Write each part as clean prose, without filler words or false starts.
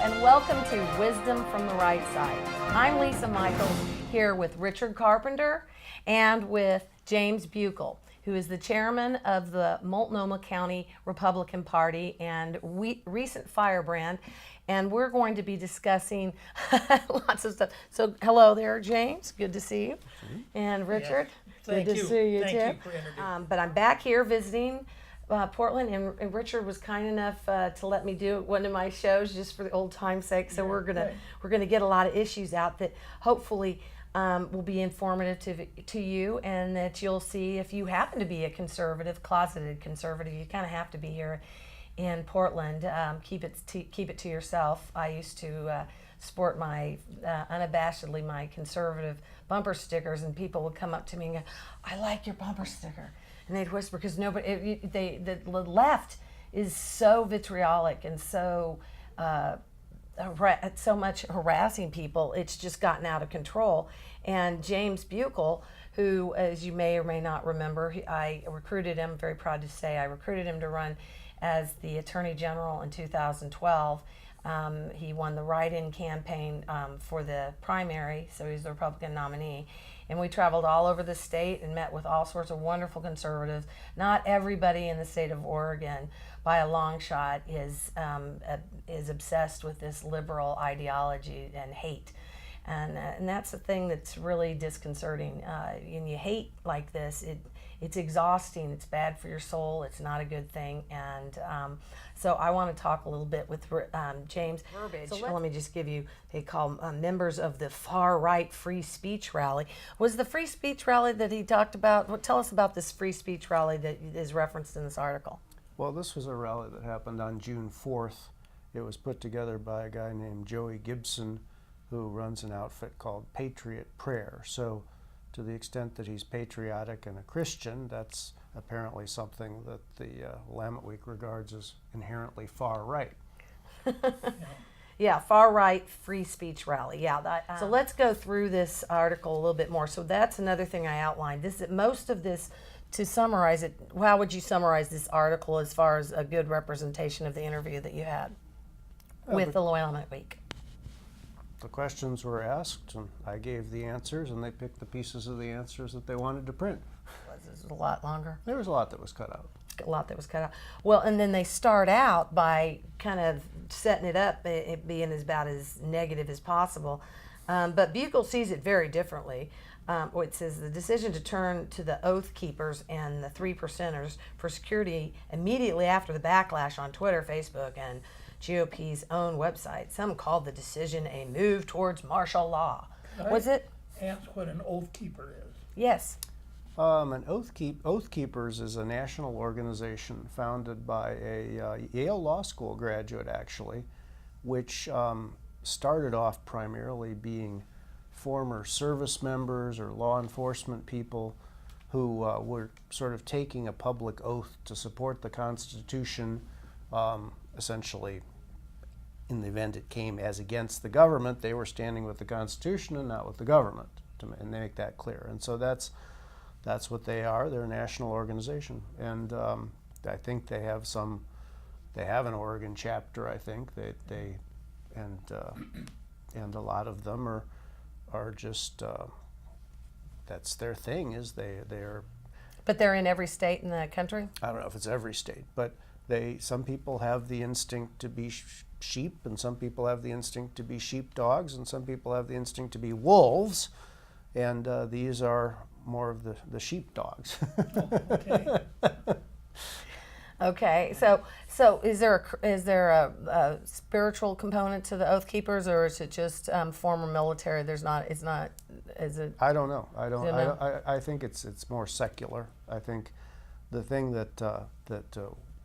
and welcome to Wisdom from the Right Side. I'm Lisa Michaels here with Richard Carpenter and with James Buchal, who is the chairman of the Multnomah County Republican Party and recent firebrand. And we're going to be discussing lots of stuff. So hello there, James. Good to see you. And Richard, Thank good you. to see you Thank too. you for introducing But I'm back here visiting Portland, and Richard was kind enough to let me do one of my shows just for the old time's sake. So we're gonna get a lot of issues out that hopefully will be informative to you, and that you'll see if you happen to be a conservative, closeted conservative. You kind of have to be here in Portland. Keep it to yourself. I used to sport my unabashedly my conservative bumper stickers, and people would come up to me and go, "I like your bumper sticker." And they'd whisper, because the left is so vitriolic and so much harassing people. It's just gotten out of control. And James Buchal, who, as you may or may not remember, I recruited him, very proud to say, I recruited him to run as the Attorney General in 2012. He won the write-in campaign for the primary, so he's the Republican nominee. And we traveled all over the state and met with all sorts of wonderful conservatives. Not everybody in the state of Oregon, by a long shot, is obsessed with this liberal ideology and hate. And that's the thing that's really disconcerting. When you hate like this, it's exhausting. It's bad for your soul. It's not a good thing. And so I want to talk a little bit with James. So let me just give you, they call members of the far-right free speech rally. Was the free speech rally that he talked about, tell us about this free speech rally that is referenced in this article. Well, this was a rally that happened on June 4th. It was put together by a guy named Joey Gibson, who runs an outfit called Patriot Prayer. So to the extent that he's patriotic and a Christian, that's apparently something that the Willamette Week regards as inherently far right. Yeah, far right free speech rally. Yeah. So let's go through this article a little bit more. So that's another thing I outlined. Most of this, to summarize it, how would you summarize this article as far as a good representation of the interview that you had with the Willamette Week? The questions were asked, and I gave the answers, and they picked the pieces of the answers that they wanted to print. Was this a lot longer? There was a lot that was cut out. A lot that was cut out. Well, and then they start out by kind of setting it up, it being about as negative as possible. But Buchal sees it very differently. It says the decision to turn to the Oath Keepers and the 3%ers for security immediately after the backlash on Twitter, Facebook, and GOP's own website. Some called the decision a move towards martial law. Was it? Ask what an oath keeper is. Yes. An Oath Keepers is a national organization founded by a Yale Law School graduate, actually, which started off primarily being former service members or law enforcement people who were sort of taking a public oath to support the Constitution, essentially. In the event it came as against the government, they were standing with the Constitution and not with the government, and they make that clear. And so that's what they are. They're a national organization, and I think they have an Oregon chapter. I think and a lot of them are just that's their thing. Is they're. But they're in every state in the country? I don't know if it's every state, but some people have the instinct to be sheep, and some people have the instinct to be sheepdogs, and some people have the instinct to be wolves, and these are more of the sheepdogs. Okay. Okay, so is there a spiritual component to the Oath Keepers, or is it just former military? Is it? I don't know. I I think it's more secular. I think the thing that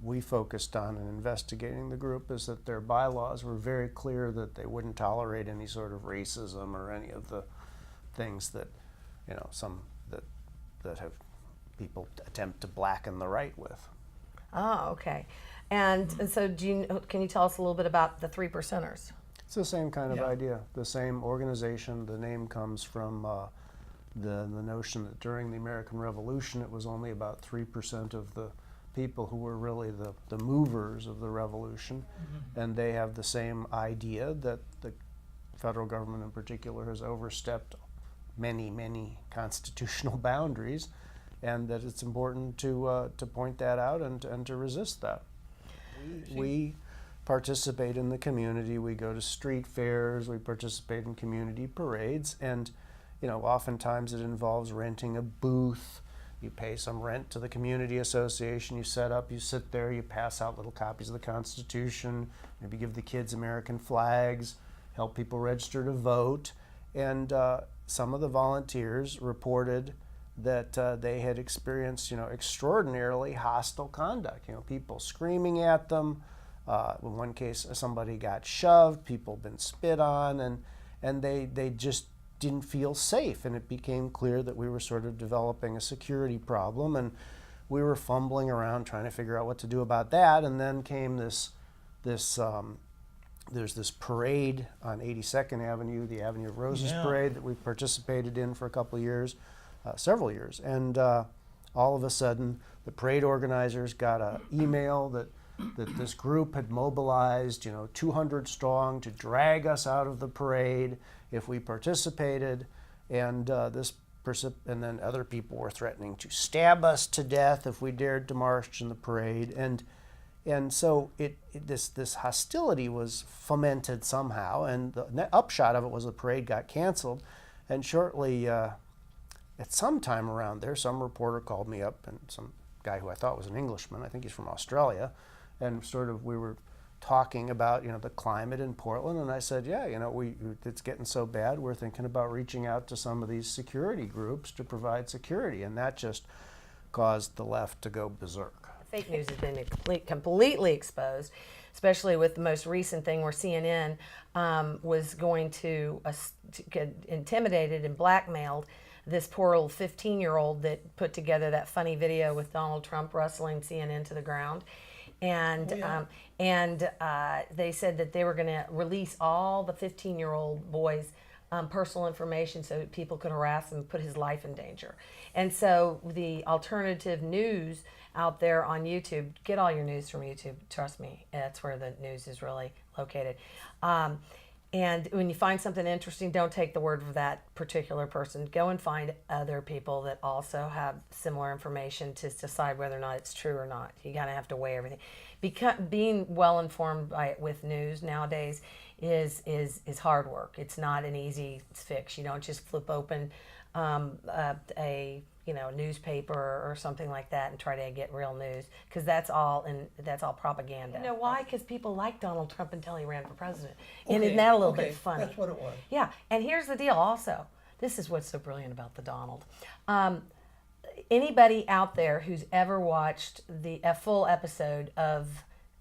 we focused on in investigating the group is that their bylaws were very clear that they wouldn't tolerate any sort of racism or any of the things that that have people attempt to blacken the right with. Oh, okay. And so can you tell us a little bit about the 3%ers? It's the same kind of Yeah. idea, the same organization. The name comes from the notion that during the American Revolution it was only about 3% of the people who were really the movers of the revolution, and they have the same idea that the federal government in particular has overstepped many constitutional boundaries, and that it's important to point that out and to resist that. We participate in the community. We go to street fairs. We participate in community parades, and oftentimes it involves renting a booth. You pay some rent to the community association. You set up. You sit there. You pass out little copies of the Constitution. Maybe give the kids American flags. Help people register to vote. And some of the volunteers reported that they had experienced, extraordinarily hostile conduct. People screaming at them. In one case, somebody got shoved. People been spit on, and they just didn't feel safe. And it became clear that we were sort of developing a security problem, and we were fumbling around trying to figure out what to do about that. And then came there's this parade on 82nd Avenue, the Avenue of Roses parade that we participated in for a couple of years, several years. And all of a sudden, the parade organizers got an email that this group had mobilized, 200 strong to drag us out of the parade if we participated. And and then other people were threatening to stab us to death if we dared to march in the parade. And so this hostility was fomented somehow, and the upshot of it was the parade got canceled. And shortly, at some time around there, some reporter called me up, and some guy who I thought was an Englishman, I think he's from Australia, and we were talking about the climate in Portland, and I said, it's getting so bad, we're thinking about reaching out to some of these security groups to provide security, and that just caused the left to go berserk. Fake news has been completely exposed, especially with the most recent thing where CNN was going to get intimidated and blackmailed this poor old 15-year-old that put together that funny video with Donald Trump wrestling CNN to the ground. And they said that they were going to release all the 15-year-old boys' personal information so people could harass him and put his life in danger. And so the alternative news out there on YouTube, get all your news from YouTube, trust me, that's where the news is really located. And when you find something interesting, don't take the word of that particular person. Go and find other people that also have similar information to decide whether or not it's true or not. You gotta have to weigh everything. Being well informed with news nowadays is hard work. It's not an easy fix. You don't just flip open a newspaper or something like that and try to get real news, because that's all propaganda. You know why? Because people like Donald Trump until he ran for president. And isn't that a little bit funny? That's what it was. Yeah, and here's the deal also. This is what's so brilliant about the Donald. Anybody out there who's ever watched a full episode of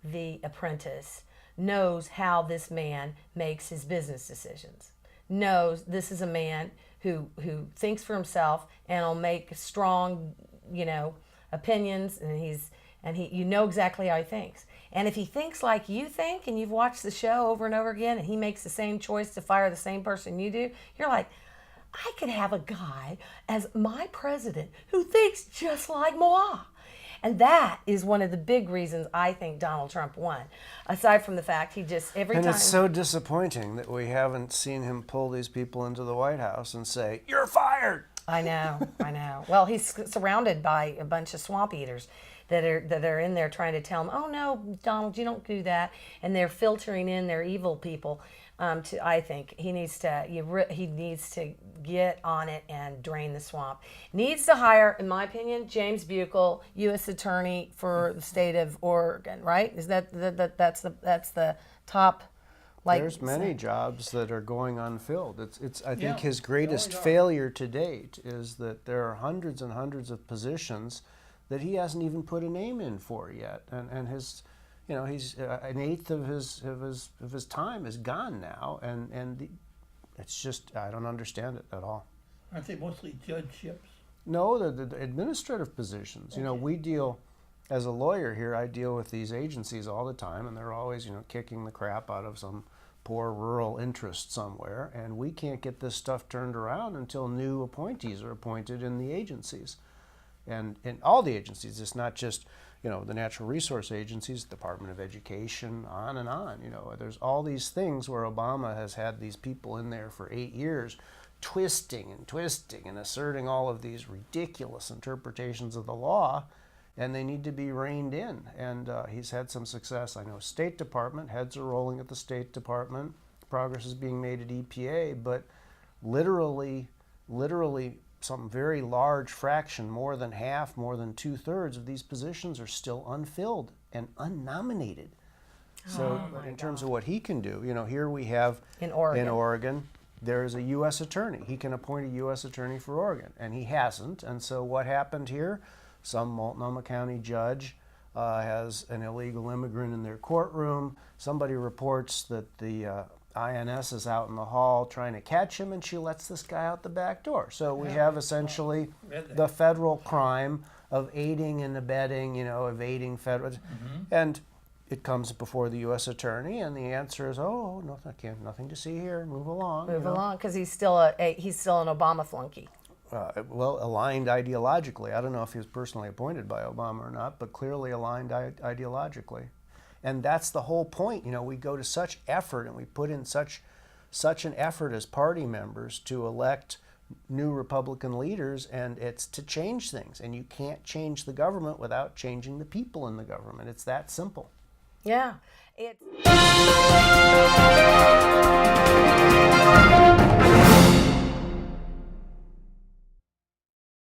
The Apprentice knows how this man makes his business decisions. Knows this is a man who thinks for himself and will make strong, opinions, and he you know exactly how he thinks. And if he thinks like you think, and you've watched the show over and over again, and he makes the same choice to fire the same person you do, you're like, I could have a guy as my president who thinks just like moi. And that is one of the big reasons I think Donald Trump won. Aside from the fact he just every time. And it's so disappointing that we haven't seen him pull these people into the White House and say, "You're fired." I know. Well, he's surrounded by a bunch of swamp eaters that are in there trying to tell him, "Oh no, Donald, you don't do that," and they're filtering in their evil people. I think he needs to get on it and drain the swamp. Needs to hire, in my opinion, James Buchal, U.S. Attorney for the state of Oregon. Right? Is that's the top? There's many jobs that are going unfilled. I think his greatest failure to date is that there are hundreds and hundreds of positions that he hasn't even put a name in for yet, and his. He's an eighth of his time is gone now, and it's just, I don't understand it at all. Aren't they mostly judgeships? No, the administrative positions. Okay. We deal, as a lawyer here, I deal with these agencies all the time, and they're always kicking the crap out of some poor rural interest somewhere, and we can't get this stuff turned around until new appointees are appointed in the agencies. And in all the agencies, it's not just the natural resource agencies, Department of Education, on and on. There's all these things where Obama has had these people in there for 8 years twisting and asserting all of these ridiculous interpretations of the law, and they need to be reined in. And he's had some success. I know State Department, heads are rolling at the State Department, progress is being made at EPA, but literally some very large fraction, more than half, more than 2/3 of these positions are still unfilled and unnominated. So but in terms of what he can do, here we have In Oregon. There is a U.S. attorney. He can appoint a U.S. attorney for Oregon, and he hasn't. And so what happened here? Some Multnomah County judge has an illegal immigrant in their courtroom. Somebody reports that the INS is out in the hall trying to catch him, and she lets this guy out the back door. So we have essentially the federal crime of aiding and abetting, evading federal. And it comes before the U.S. attorney, and the answer is, oh, no, nothing to see here. Move along. Move along, because he's still an Obama flunky. Well, aligned ideologically. I don't know if he was personally appointed by Obama or not, but clearly aligned ideologically. And that's the whole point. We go to such effort, and we put in such an effort as party members to elect new Republican leaders, and it's to change things. And you can't change the government without changing the people in the government. It's that simple. Yeah. It's